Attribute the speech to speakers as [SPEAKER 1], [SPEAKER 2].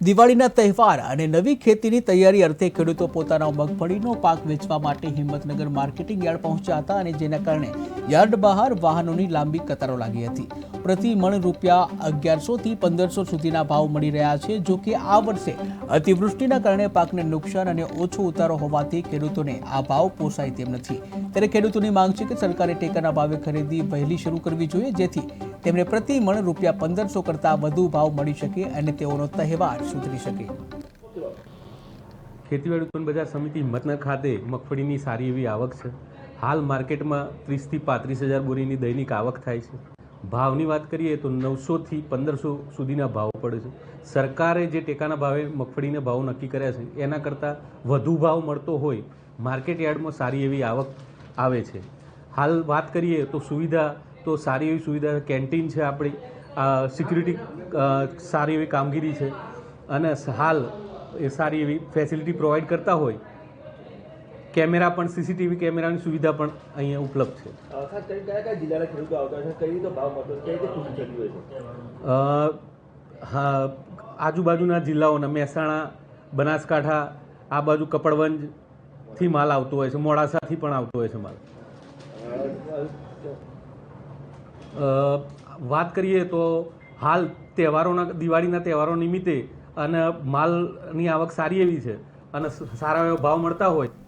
[SPEAKER 1] દિવાળીના તહેવાર અને નવી ખેતીની તૈયારી અર્થે ખેડૂતો પોતાનો મગફળીનો પાક વેચવા માટે હિંમતનગર માર્કેટિંગ યાર્ડ પહોંચ્યા હતા અને જેના કારણે યાર્ડ બહાર વાહનોની લાંબી કતારો લાગી હતી. પ્રતિ મણ રૂપિયા 1100 થી 1500 સુધીના ભાવ મળી રહ્યા છે. જો કે આ વર્ષે અતિવૃષ્ટિના કારણે પાકને નુકસાન અને ઓછો ઉતારો હોવાથી ખેડૂતોને આ ભાવ પોસાય તેમ નથી. ત્યારે ખેડૂતોની માંગ છે કે સરકારે ટેકાના ભાવે ખરીદી વહેલી શરૂ કરવી જોઈએ, જેથી તેમને પ્રતિ મણ રૂપિયા 1500 કરતાં વધુ ભાવ મળી શકે અને તેઓનો તહેવાર સુધરી શકે.
[SPEAKER 2] ખેતીવાડી ઉત્પન્ન બજાર સમિતિ હિંમતનગર ખાતે મગફળીની સારી એવી આવક છે. હાલ માર્કેટમાં 30 થી 35,000 બોરીની દૈનિક આવક થાય છે. ભાવની વાત કરીએ તો 900 થી 1500 સુધીના ભાવ પડે છે. સરકારે જે ટેકાના ભાવે મગફળીના ભાવ નક્કી કર્યા છે એના કરતાં વધુ ભાવ મળતો હોય માર્કેટ યાર્ડમાં સારી એવી આવક આવે છે. હાલ વાત કરીએ તો સુવિધા તો સારી એવી સુવિધા, કેન્ટીન છે, આપણી સિક્યુરિટી સારી એવી કામગીરી છે અને હાલ એ સારી એવી ફેસિલિટી પ્રોવાઈડ કરતા હોય. કેમેરા પણ, સીસીટીવી કેમેરાની સુવિધા પણ અહીંયા ઉપલબ્ધ છે.
[SPEAKER 3] ખાસ કરીને કયા જિલ્લાના ખેડૂતો આવતા છે, કઈ રીતે ભાવ મળતો, કઈ રીતે ખુશી થતી હોય છે?
[SPEAKER 2] હા, આજુબાજુના જિલ્લાઓના મહેસાણા, બનાસકાંઠા, આ બાજુ કપડવંજથી માલ આવતો હોય છે, મોડાસાથી પણ આવતો હોય છે માલ. વાત કરીએ તો હાલ દિવાળીના તહેવારો નિમિત્તે અને માલની આવક સારી એવી છે અને સારા એવા ભાવ મળતા હોય